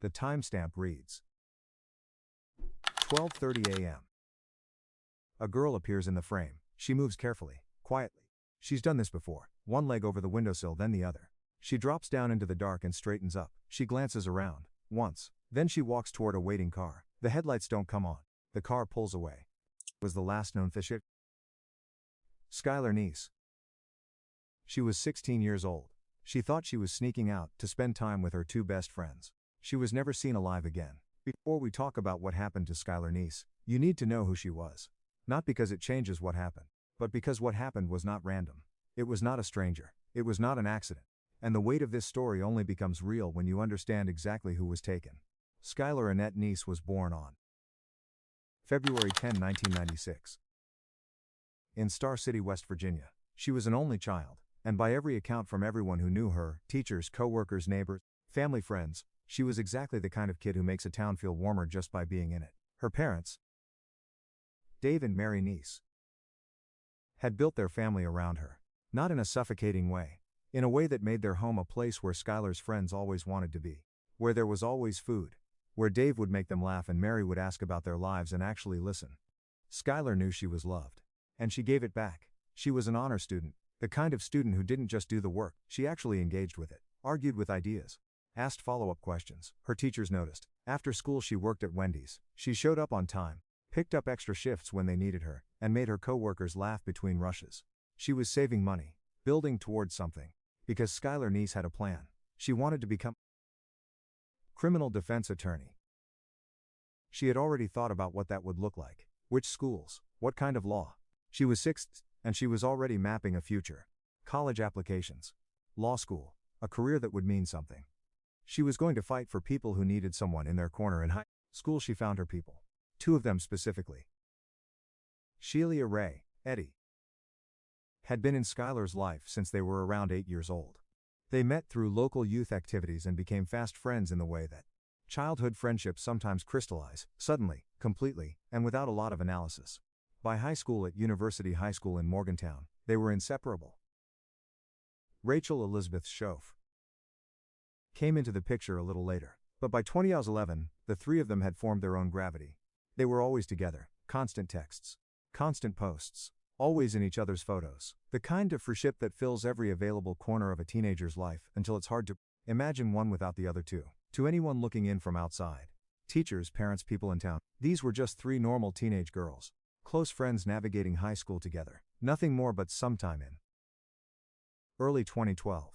The timestamp reads 12:30 a.m. A girl appears in the frame. She moves carefully, quietly. She's done this before, one leg over the windowsill then the other. She drops down into the dark and straightens up. She glances around, once. Then she walks toward a waiting car. The headlights don't come on. The car pulls away. Was the last known fish it? Skylar Neese. She was 16 years old. She thought she was sneaking out to spend time with her two best friends. She was never seen alive again. Before we talk about what happened to Skylar Neese, you need to know who she was. Not because it changes what happened, but because what happened was not random. It was not a stranger. It was not an accident. And the weight of this story only becomes real when you understand exactly who was taken. Skylar Annette Neese was born on February 10, 1996. In Star City, West Virginia. She was an only child, and by every account from everyone who knew her, teachers, co-workers, neighbors, family, friends, she was exactly the kind of kid who makes a town feel warmer just by being in it. Her parents, Dave and Mary Neese, had built their family around her. Not in a suffocating way. In a way that made their home a place where Skylar's friends always wanted to be. Where there was always food. Where Dave would make them laugh and Mary would ask about their lives and actually listen. Skylar knew she was loved. And she gave it back. She was an honor student. The kind of student who didn't just do the work, she actually engaged with it. Argued with ideas. Asked follow-up questions. Her teachers noticed. After school she worked at Wendy's. She showed up on time. Picked up extra shifts when they needed her, and made her co-workers laugh between rushes. She was saving money, building towards something. Because Skylar Neese had a plan. She wanted to become criminal defense attorney. She had already thought about what that would look like. Which schools, what kind of law. She was 6, and she was already mapping a future. College applications. Law school, a career that would mean something. She was going to fight for people who needed someone in their corner. In high school she found her people. 2 of them specifically. Sheila Ray, Eddie, had been in Skylar's life since they were around 8 years old. They met through local youth activities and became fast friends in the way that childhood friendships sometimes crystallize, suddenly, completely, and without a lot of analysis. By high school at University High School in Morgantown, they were inseparable. Rachel Elizabeth Schoaf came into the picture a little later, but by 2011, the 3 of them had formed their own gravity. They were always together, constant texts, constant posts, always in each other's photos, the kind of friendship that fills every available corner of a teenager's life until it's hard to imagine one without the other 2. To anyone looking in from outside, teachers, parents, people in town, these were just 3 normal teenage girls, close friends navigating high school together, nothing more but sometime in early 2012.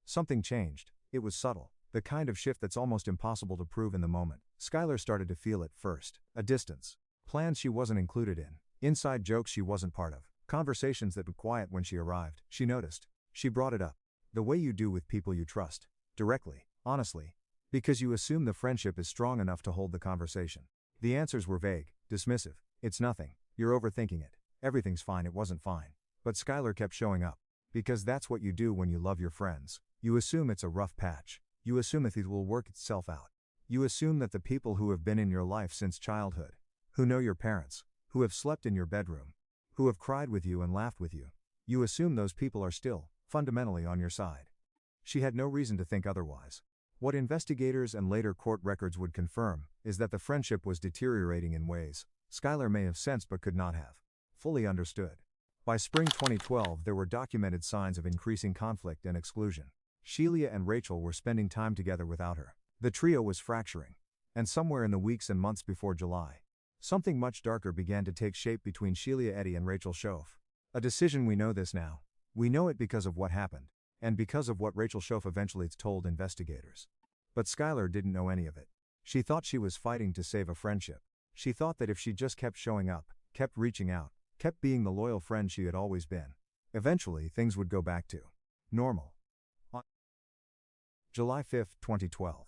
Something changed. It was subtle, the kind of shift that's almost impossible to prove in the moment. Skylar started to feel it first, a distance. Plans she wasn't included in, inside jokes she wasn't part of, conversations that were quiet when she arrived. She noticed. She brought it up. The way you do with people you trust. Directly, honestly. Because you assume the friendship is strong enough to hold the conversation. The answers were vague, dismissive. It's nothing. You're overthinking it. Everything's fine. It wasn't fine. But Skylar kept showing up. Because that's what you do when you love your friends. You assume it's a rough patch. You assume it will work itself out. You assume that the people who have been in your life since childhood, who know your parents, who have slept in your bedroom, who have cried with you and laughed with you, you assume those people are still, fundamentally on your side. She had no reason to think otherwise. What investigators and later court records would confirm is that the friendship was deteriorating in ways Skylar may have sensed but could not have fully understood. By spring 2012 there were documented signs of increasing conflict and exclusion. Sheila and Rachel were spending time together without her. The trio was fracturing. And somewhere in the weeks and months before July, something much darker began to take shape between Sheila Eddie and Rachel Schoaf. A decision. We know this now. We know it because of what happened, and because of what Rachel Schoaf eventually told investigators. But Skylar didn't know any of it. She thought she was fighting to save a friendship. She thought that if she just kept showing up, kept reaching out, kept being the loyal friend she had always been, eventually things would go back to normal. On July 5, 2012.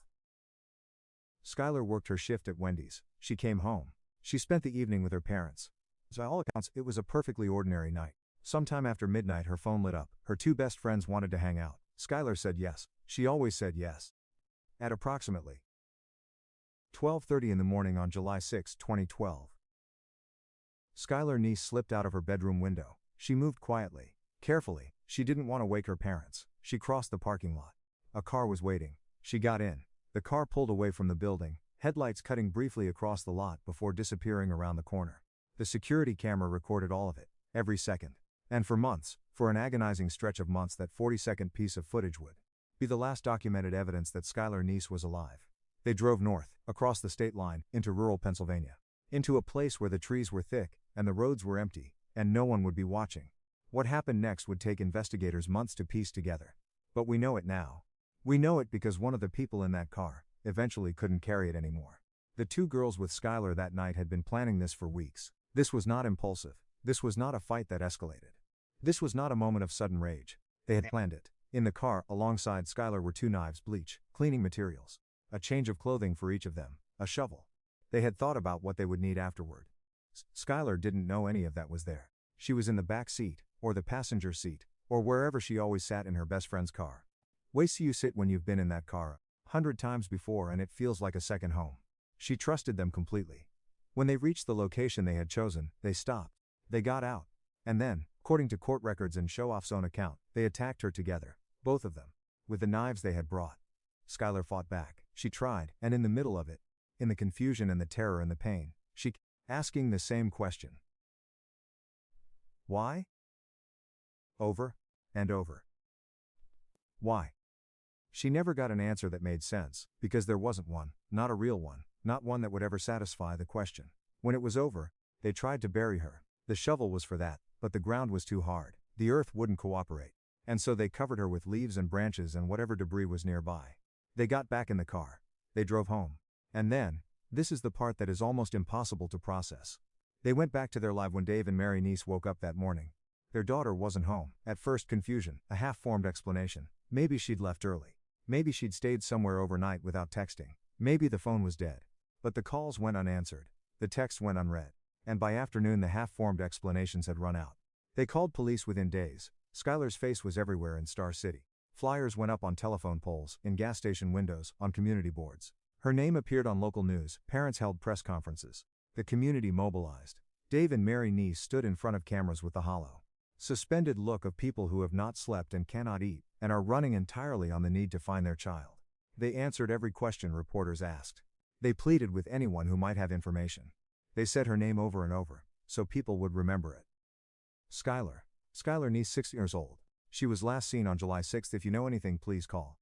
Skylar worked her shift at Wendy's. She came home. She spent the evening with her parents. By all accounts, it was a perfectly ordinary night. Sometime after midnight her phone lit up. Her 2 best friends wanted to hang out. Skylar said yes. She always said yes. At approximately 12:30 in the morning on July 6, 2012. Skylar Neese slipped out of her bedroom window. She moved quietly, carefully. She didn't want to wake her parents. She crossed the parking lot. A car was waiting. She got in. The car pulled away from the building, headlights cutting briefly across the lot before disappearing around the corner. The security camera recorded all of it, every second. And for months, for an agonizing stretch of months, that 40-second piece of footage would be the last documented evidence that Skylar Neese was alive. They drove north, across the state line, into rural Pennsylvania. Into a place where the trees were thick, and the roads were empty, and no one would be watching. What happened next would take investigators months to piece together. But we know it now. We know it because one of the people in that car eventually couldn't carry it anymore. The two girls with Skylar that night had been planning this for weeks. This was not impulsive. This was not a fight that escalated. This was not a moment of sudden rage. They had planned it. In the car, alongside Skylar, were 2 knives, bleach, cleaning materials, a change of clothing for each of them, a shovel. They had thought about what they would need afterward. Skylar didn't know any of that was there. She was in the back seat, or the passenger seat, or wherever she always sat in her best friend's car. Way you sit when you've been in that car 100 times before and it feels like a second home. She trusted them completely. When they reached the location they had chosen, they stopped. They got out. And then, according to court records and Show-Off's own account, they attacked her together, both of them, with the knives they had brought. Skylar fought back. She tried, and in the middle of it, in the confusion and the terror and the pain, she kept asking the same question. Why? Over and over. Why? She never got an answer that made sense, because there wasn't one, not a real one, not one that would ever satisfy the question. When it was over, they tried to bury her. The shovel was for that, but the ground was too hard. The earth wouldn't cooperate. And so they covered her with leaves and branches and whatever debris was nearby. They got back in the car. They drove home. And then, this is the part that is almost impossible to process. They went back to their life when Dave and Mary Neese woke up that morning. Their daughter wasn't home. At first, confusion, a half-formed explanation. Maybe she'd left early. Maybe she'd stayed somewhere overnight without texting. Maybe the phone was dead. But the calls went unanswered. The texts went unread. And by afternoon the half-formed explanations had run out. They called police within days. Skylar's face was everywhere in Star City. Flyers went up on telephone poles, in gas station windows, on community boards. Her name appeared on local news. Parents held press conferences. The community mobilized. Dave and Mary Neese stood in front of cameras with the hollow, suspended look of people who have not slept and cannot eat, and are running entirely on the need to find their child. They answered every question reporters asked. They pleaded with anyone who might have information. They said her name over and over, so people would remember it. Skylar Neese, 6 years old. She was last seen on July 6. If you know anything, please call.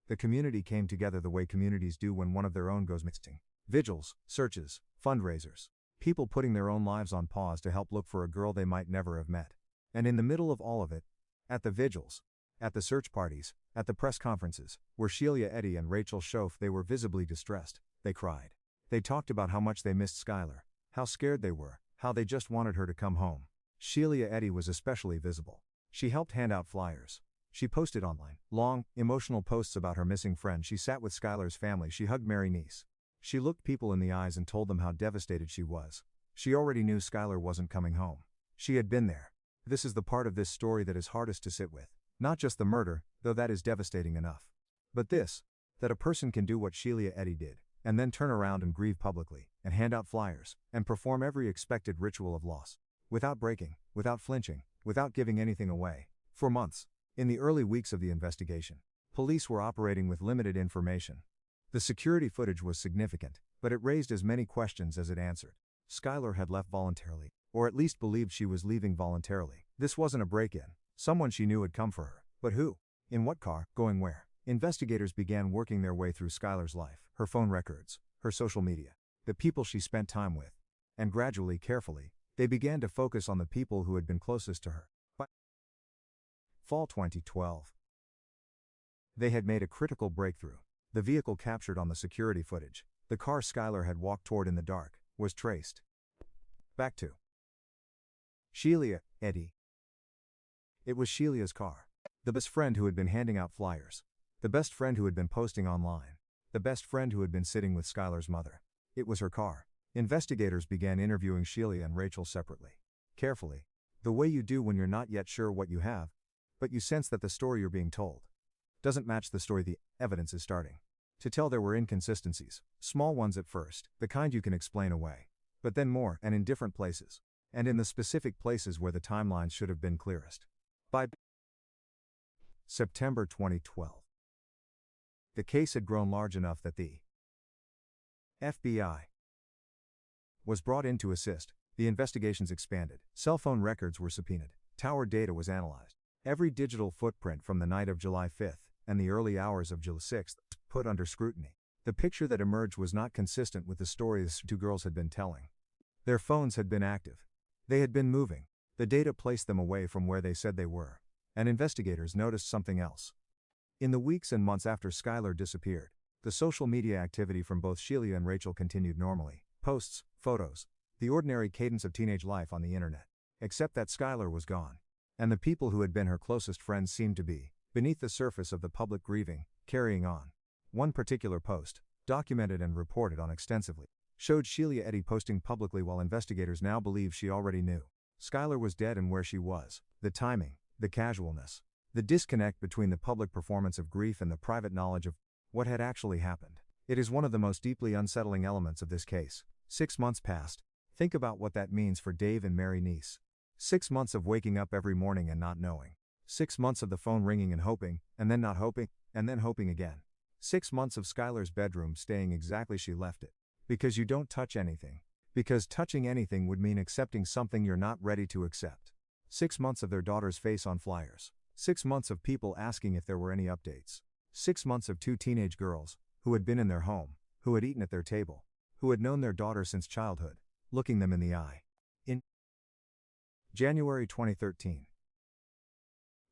The community came together the way communities do when one of their own goes missing. Vigils, searches, fundraisers. People putting their own lives on pause to help look for a girl they might never have met. And in the middle of all of it, at the vigils, at the search parties, at the press conferences, were Sheila Eddy and Rachel Schoaf. They were visibly distressed. They cried. They talked about how much they missed Skylar, how scared they were, how they just wanted her to come home. Sheila Eddy was especially visible. She helped hand out flyers. She posted online long, emotional posts about her missing friend. She sat with Skylar's family. She hugged Mary Neese. She looked people in the eyes and told them how devastated she was. She already knew Skylar wasn't coming home. She had been there. This is the part of this story that is hardest to sit with. Not just the murder, though that is devastating enough. But this, that a person can do what Sheila Eddy did, and then turn around and grieve publicly, and hand out flyers, and perform every expected ritual of loss. Without breaking, without flinching, without giving anything away. For months, in the early weeks of the investigation, police were operating with limited information. The security footage was significant, but it raised as many questions as it answered. Skylar had left voluntarily, or at least believed she was leaving voluntarily. This wasn't a break-in. Someone she knew had come for her. But who? In what car? Going where? Investigators began working their way through Skylar's life, her phone records, her social media, the people she spent time with. And gradually, carefully, they began to focus on the people who had been closest to her. By fall 2012, they had made a critical breakthrough. The vehicle captured on the security footage, the car Skylar had walked toward in the dark, was traced back to Sheila Eddy. It was Sheila's car. The best friend who had been handing out flyers. The best friend who had been posting online. The best friend who had been sitting with Skylar's mother. It was her car. Investigators began interviewing Sheila and Rachel separately. Carefully. The way you do when you're not yet sure what you have, but you sense that the story you're being told doesn't match the story the evidence is starting to tell. There were inconsistencies, small ones at first, the kind you can explain away. But then more, and in different places. And in the specific places where the timelines should have been clearest. By September 2012, The case had grown large enough that the FBI was brought in to assist. The investigations expanded. Cell phone records were subpoenaed. Tower data was analyzed. Every digital footprint from the night of July 5th and the early hours of July 6th put under scrutiny. The picture that emerged was not consistent with the stories the two girls had been telling. Their phones had been active. They had been moving. The data placed them away from where they said they were. And investigators noticed something else. In the weeks and months after Skylar disappeared, the social media activity from both Sheila and Rachel continued normally. Posts, photos, the ordinary cadence of teenage life on the internet. Except that Skylar was gone. And the people who had been her closest friends seemed to be, beneath the surface of the public grieving, carrying on. One particular post, documented and reported on extensively, showed Sheila Eddy posting publicly while investigators now believe she already knew. Skylar was dead and where she was, the timing, the casualness, the disconnect between the public performance of grief and the private knowledge of what had actually happened. It is one of the most deeply unsettling elements of this case. 6 months passed. Think about what that means for Dave and Mary Neese. 6 months of waking up every morning and not knowing. 6 months of the phone ringing and hoping, and then not hoping, and then hoping again. 6 months of Skylar's bedroom staying exactly she left it. Because you don't touch anything. Because touching anything would mean accepting something you're not ready to accept. 6 months of their daughter's face on flyers. 6 months of people asking if there were any updates. 6 months of two teenage girls, who had been in their home, who had eaten at their table, who had known their daughter since childhood, looking them in the eye. In January 2013,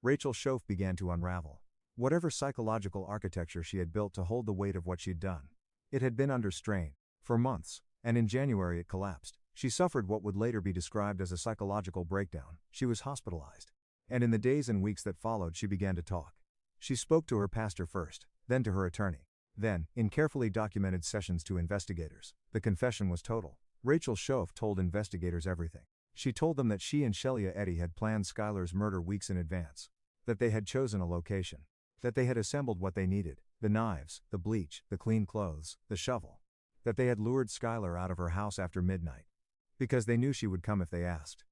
Rachel Schoaf began to unravel. Whatever psychological architecture she had built to hold the weight of what she'd done, it had been under strain for months, and in January it collapsed. She suffered what would later be described as a psychological breakdown. She was hospitalized. And in the days and weeks that followed, she began to talk. She spoke to her pastor first, then to her attorney. Then, in carefully documented sessions to investigators, the confession was total. Rachel Schoaf told investigators everything. She told them that she and Sheila Eddy had planned Skylar's murder weeks in advance. That they had chosen a location. That they had assembled what they needed, the knives, the bleach, the clean clothes, the shovel. That they had lured Skylar out of her house after midnight. Because they knew she would come if they asked.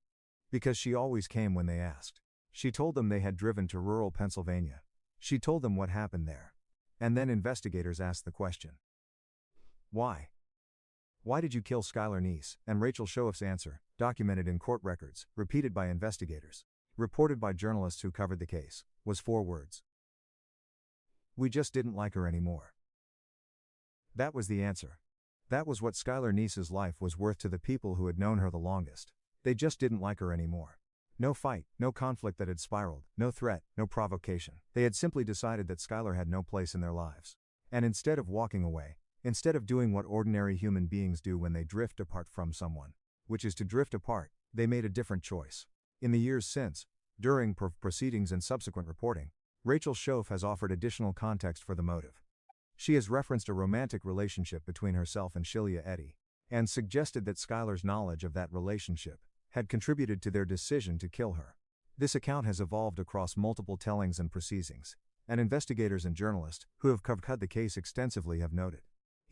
Because she always came when they asked. She told them they had driven to rural Pennsylvania. She told them what happened there. And then investigators asked the question. Why? Why did you kill Skylar Neese? And Rachel Schoaf's answer, documented in court records, repeated by investigators, reported by journalists who covered the case, was 4 words. We just didn't like her anymore. That was the answer. That was what Skylar Neese's life was worth to the people who had known her the longest. They just didn't like her anymore. No fight, no conflict that had spiraled, no threat, no provocation. They had simply decided that Skylar had no place in their lives. And instead of walking away, instead of doing what ordinary human beings do when they drift apart from someone, which is to drift apart, they made a different choice. In the years since, during proceedings and subsequent reporting, Rachel Schoaf has offered additional context for the motive. She has referenced a romantic relationship between herself and Sheila Eddy, and suggested that Skylar's knowledge of that relationship had contributed to their decision to kill her. This account has evolved across multiple tellings and proceedings, and investigators and journalists who have covered the case extensively have noted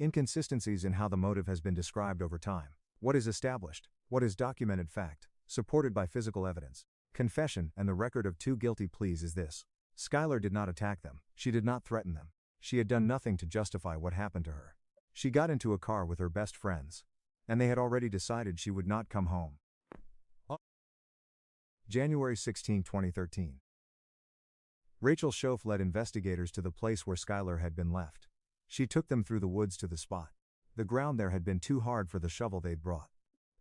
inconsistencies in how the motive has been described over time. What is established, what is documented fact, supported by physical evidence, confession, and the record of 2 guilty pleas is this. Skylar did not attack them. She did not threaten them. She had done nothing to justify what happened to her. She got into a car with her best friends, and they had already decided she would not come home. January 16, 2013. Rachel Schoaf led investigators to the place where Skylar had been left. She took them through the woods to the spot. The ground there had been too hard for the shovel they'd brought.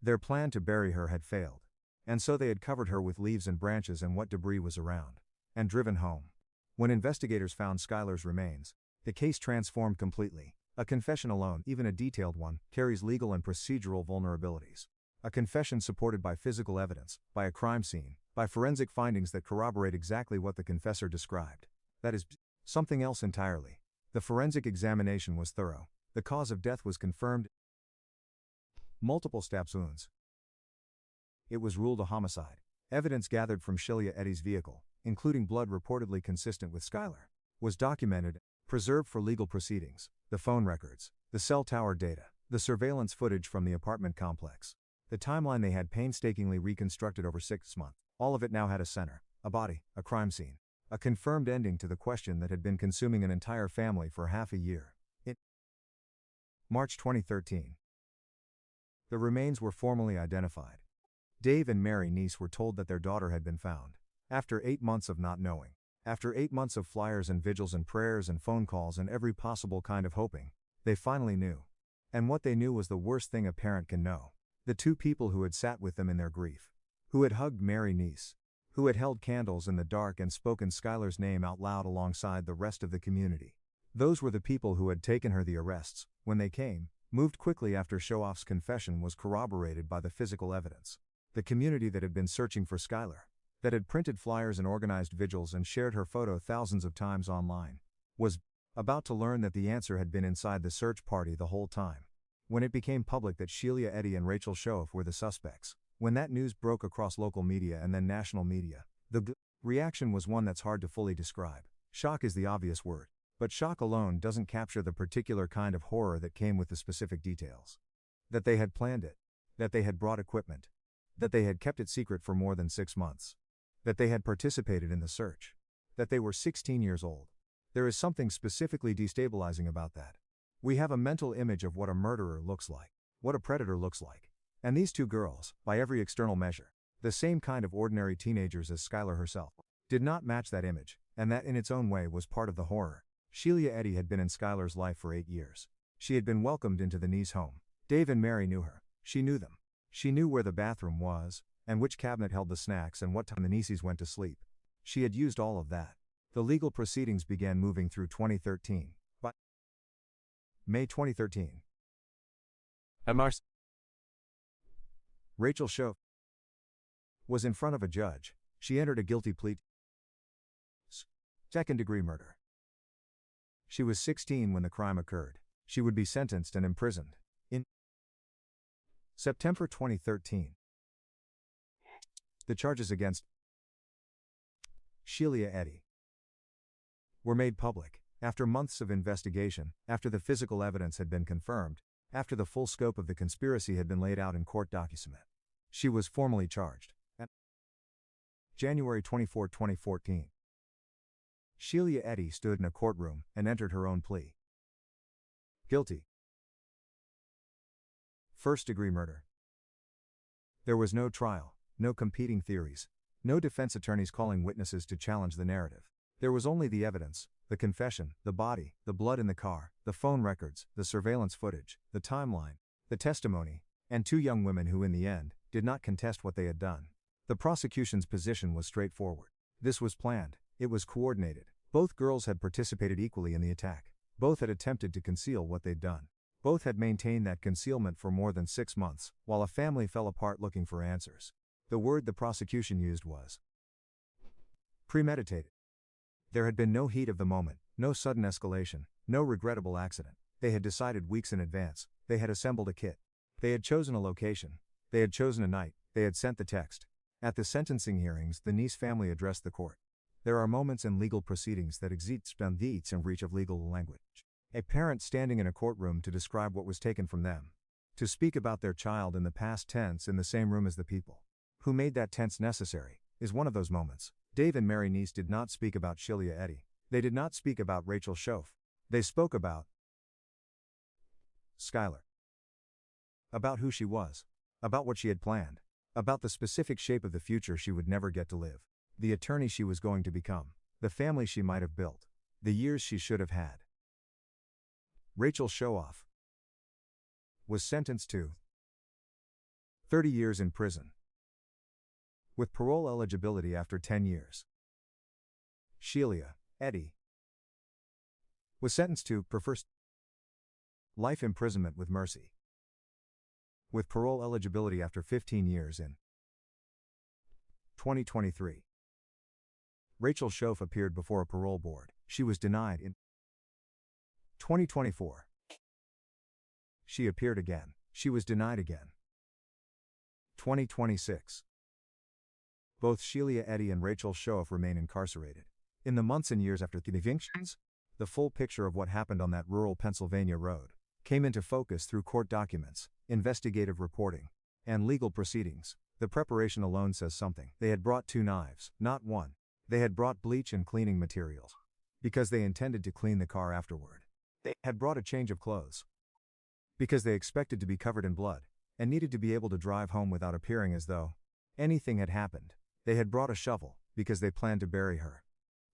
Their plan to bury her had failed. And so they had covered her with leaves and branches and what debris was around, and driven home. When investigators found Skylar's remains, the case transformed completely. A confession alone, even a detailed one, carries legal and procedural vulnerabilities. A confession supported by physical evidence, by a crime scene, by forensic findings that corroborate exactly what the confessor described. That is something else entirely. The forensic examination was thorough. The cause of death was confirmed. Multiple stab wounds. It was ruled a homicide. Evidence gathered from Sheila Eddy's vehicle, including blood reportedly consistent with Skylar, was documented, preserved for legal proceedings. The phone records, the cell tower data, the surveillance footage from the apartment complex. The timeline they had painstakingly reconstructed over 6 months. All of it now had a center, a body, a crime scene. A confirmed ending to the question that had been consuming an entire family for half a year. In March 2013. The remains were formally identified. Dave and Mary Neese were told that their daughter had been found. After 8 months of not knowing. After 8 months of flyers and vigils and prayers and phone calls and every possible kind of hoping, they finally knew. And what they knew was the worst thing a parent can know. The two people who had sat with them in their grief. Who had hugged Mary Neese. Who had held candles in the dark and spoken Skylar's name out loud alongside the rest of the community. Those were the people who had taken her. The arrests, when they came, moved quickly after Shoaff's confession was corroborated by the physical evidence. The community that had been searching for Skylar, that had printed flyers and organized vigils and shared her photo thousands of times online, was about to learn that the answer had been inside the search party the whole time. When it became public that Sheila Eddy and Rachel Shoaff were the suspects, when that news broke across local media and then national media, the reaction was one that's hard to fully describe. Shock is the obvious word, but shock alone doesn't capture the particular kind of horror that came with the specific details. That they had planned it. That they had brought equipment. That they had kept it secret for more than 6 months. That they had participated in the search. That they were 16 years old. There is something specifically destabilizing about that. We have a mental image of what a murderer looks like, what a predator looks like. And these two girls, by every external measure, the same kind of ordinary teenagers as Skylar herself, did not match that image, and that in its own way was part of the horror. Sheila Eddy had been in Skylar's life for 8 years. She had been welcomed into the Neese home. Dave and Mary knew her. She knew them. She knew where the bathroom was, and which cabinet held the snacks and what time the Neeses went to sleep. She had used all of that. The legal proceedings began moving through 2013. By May 2013. At Mars. Rachel Shoaff was in front of a judge. She entered a guilty plea. Second-degree murder. She was 16 when the crime occurred. She would be sentenced and imprisoned. In September 2013. The charges against Sheila Eddy were made public, after months of investigation, after the physical evidence had been confirmed, after the full scope of the conspiracy had been laid out in court document. She was formally charged. At January 24, 2014. Sheila Eddy stood in a courtroom and entered her own plea. Guilty. First-degree murder. There was no trial, no competing theories, no defense attorneys calling witnesses to challenge the narrative. There was only the evidence, the confession, the body, the blood in the car, the phone records, the surveillance footage, the timeline, the testimony, and 2 young women who in the end, did not contest what they had done. The prosecution's position was straightforward. This was planned, it was coordinated. Both girls had participated equally in the attack. Both had attempted to conceal what they'd done. Both had maintained that concealment for more than 6 months, while a family fell apart looking for answers. The word the prosecution used was premeditated. There had been no heat of the moment, no sudden escalation, no regrettable accident. They had decided weeks in advance. They had assembled a kit. They had chosen a location. They had chosen a night. They had sent the text. At the sentencing hearings, the Neese family addressed the court. There are moments in legal proceedings that exist beyond the reach of legal language. A parent standing in a courtroom to describe what was taken from them. To speak about their child in the past tense in the same room as the people who made that tense necessary, is one of those moments. Dave and Mary Neese did not speak about Sheila Eddy. They did not speak about Rachel Shoaff. They spoke about Skylar. About who she was. About what she had planned. About the specific shape of the future she would never get to live. The attorney she was going to become. The family she might have built. The years she should have had. Rachel Shoaff was sentenced to 30 years in prison, with parole eligibility after 10 years. Sheila Eddy was sentenced to first life imprisonment with mercy, with parole eligibility after 15 years in 2023. Rachel Shoaff appeared before a parole board. She was denied in 2024. She appeared again. She was denied again. 2026. Both Sheila Eddy and Rachel Shoaff remain incarcerated. In the months and years after the evictions, the full picture of what happened on that rural Pennsylvania road came into focus through court documents, investigative reporting, and legal proceedings. The preparation alone says something. They had brought 2 knives, not one. They had brought bleach and cleaning materials. Because they intended to clean the car afterward. They had brought a change of clothes. Because they expected to be covered in blood, and needed to be able to drive home without appearing as though anything had happened. They had brought a shovel, because they planned to bury her.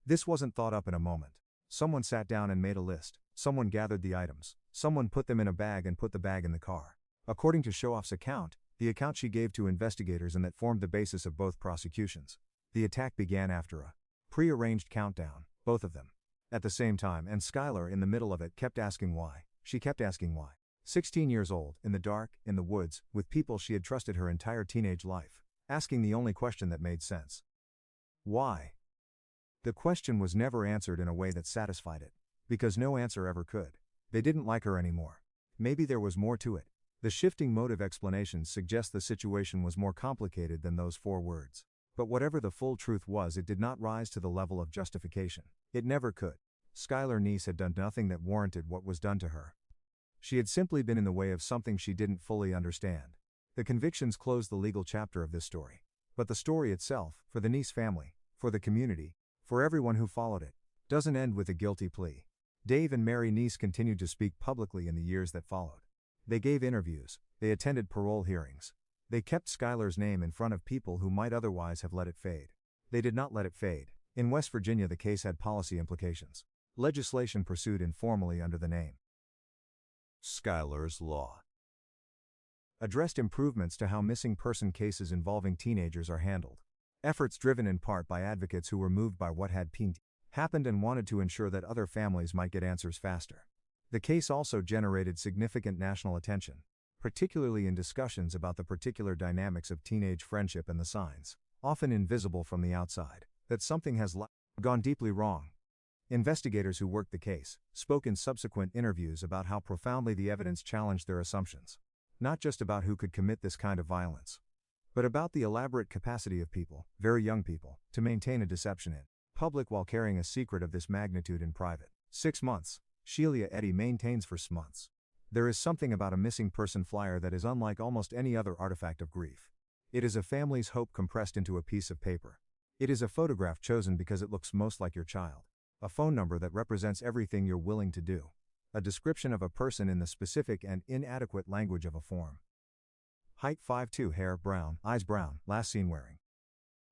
This wasn't thought up in a moment. Someone sat down and made a list. Someone gathered the items. Someone put them in a bag and put the bag in the car. According to Shoaff's account, the account she gave to investigators and that formed the basis of both prosecutions. The attack began after a pre-arranged countdown, both of them at the same time, and Skylar in the middle of it kept asking why. She kept asking why. 16 years old, in the dark, in the woods, with people she had trusted her entire teenage life, asking the only question that made sense. Why? The question was never answered in a way that satisfied it. Because no answer ever could. They didn't like her anymore. Maybe there was more to it. The shifting motive explanations suggest the situation was more complicated than those 4 words. But whatever the full truth was, it did not rise to the level of justification. It never could. Skylar Neese had done nothing that warranted what was done to her. She had simply been in the way of something she didn't fully understand. The convictions closed the legal chapter of this story. But the story itself, for the Neese family, for the community, for everyone who followed it, doesn't end with a guilty plea. Dave and Mary Neese continued to speak publicly in the years that followed. They gave interviews, they attended parole hearings. They kept Skylar's name in front of people who might otherwise have let it fade. They did not let it fade. In West Virginia, the case had policy implications. Legislation pursued informally under the name Skylar's Law addressed improvements to how missing person cases involving teenagers are handled. Efforts driven in part by advocates who were moved by what had happened and wanted to ensure that other families might get answers faster. The case also generated significant national attention, particularly in discussions about the particular dynamics of teenage friendship and the signs, often invisible from the outside, that something has gone deeply wrong. Investigators who worked the case spoke in subsequent interviews about how profoundly the evidence challenged their assumptions, not just about who could commit this kind of violence, but about the elaborate capacity of people, very young people, to maintain a deception in public while carrying a secret of this magnitude in private. 6 months. Sheila Eddy maintains for months. There is something about a missing person flyer that is unlike almost any other artifact of grief. It is a family's hope compressed into a piece of paper. It is a photograph chosen because it looks most like your child. A phone number that represents everything you're willing to do. A description of a person in the specific and inadequate language of a form. Height 5'2", hair brown, eyes brown, last seen wearing.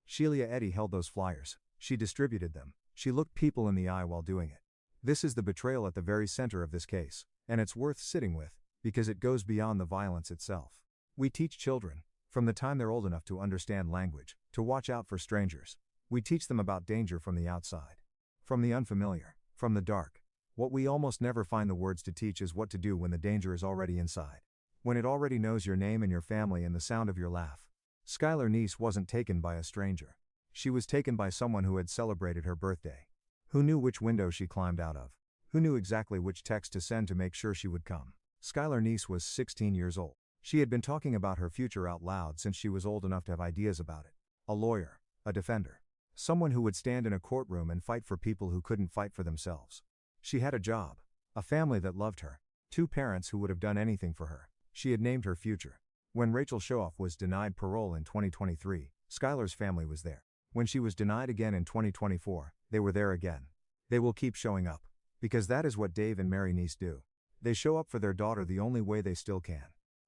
Sheila Eddy held those flyers. She distributed them. She looked people in the eye while doing it. This is the betrayal at the very center of this case, and it's worth sitting with, because it goes beyond the violence itself. We teach children, from the time they're old enough to understand language, to watch out for strangers. We teach them about danger from the outside, from the unfamiliar, from the dark. What we almost never find the words to teach is what to do when the danger is already inside. When it already knows your name and your family and the sound of your laugh. Skylar Neese wasn't taken by a stranger. She was taken by someone who had celebrated her birthday. Who knew which window she climbed out of? Who knew exactly which text to send to make sure she would come? Skylar Neese was 16 years old. She had been talking about her future out loud since she was old enough to have ideas about it. A lawyer, a defender. Someone who would stand in a courtroom and fight for people who couldn't fight for themselves. She had a job. A family that loved her. 2 parents who would have done anything for her. She had named her future. When Rachel Shoaff was denied parole in 2023, Skylar's family was there. When she was denied again in 2024, they were there again. They will keep showing up. Because that is what Dave and Mary Neese do. They show up for their daughter the only way they still can.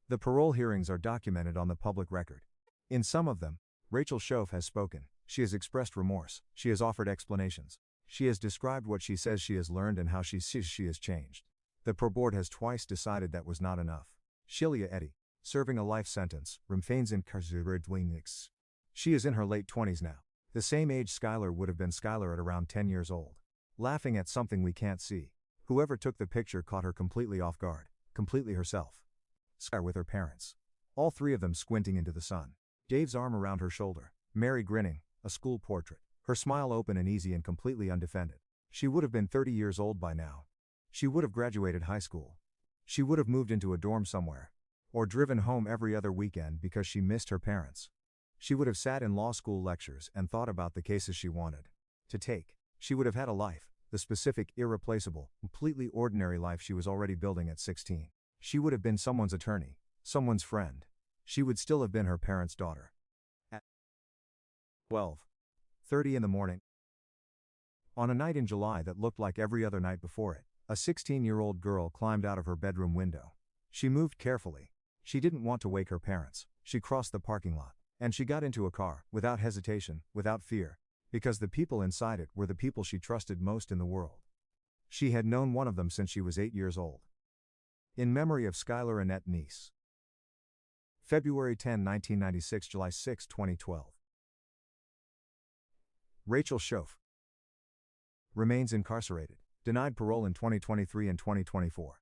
The parole hearings are documented on the public record. In some of them, Rachel Shoaff has spoken. She has expressed remorse. She has offered explanations. She has described what she says she has learned and how she sees she has changed. The parole board has twice decided that was not enough. Sheila Eddy, serving a life sentence, remains incarcerated. She is in her late 20s now. The same age Skylar would have been. Skylar at around 10 years old. Laughing at something we can't see. Whoever took the picture caught her completely off guard. Completely herself. Skylar with her parents. All 3 of them squinting into the sun. Dave's arm around her shoulder. Mary grinning, a school portrait. Her smile open and easy and completely undefended. She would have been 30 years old by now. She would have graduated high school. She would have moved into a dorm somewhere. Or driven home every other weekend because she missed her parents. She would have sat in law school lectures and thought about the cases she wanted to take. She would have had a life, the specific, irreplaceable, completely ordinary life she was already building at 16. She would have been someone's attorney, someone's friend. She would still have been her parents' daughter. At 12:30 in the morning, On a night in July that looked like every other night before it, a 16-year-old girl climbed out of her bedroom window. She moved carefully. She didn't want to wake her parents. She crossed the parking lot. And she got into a car, without hesitation, without fear, because the people inside it were the people she trusted most in the world. She had known one of them since she was 8 years old. In memory of Skylar Neese. February 10, 1996, July 6, 2012. Rachel Schoaf remains incarcerated, denied parole in 2023 and 2024.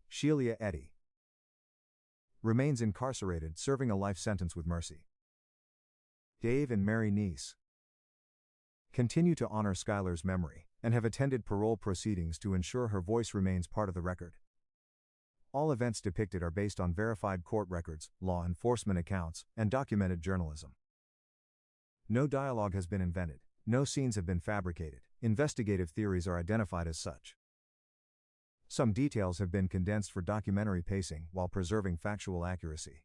Sheila Eddy remains incarcerated, serving a life sentence with mercy. Dave and Mary Neese continue to honor Skylar's memory and have attended parole proceedings to ensure her voice remains part of the record. All events depicted are based on verified court records, law enforcement accounts, and documented journalism. No dialogue has been invented, no scenes have been fabricated, investigative theories are identified as such. Some details have been condensed for documentary pacing while preserving factual accuracy.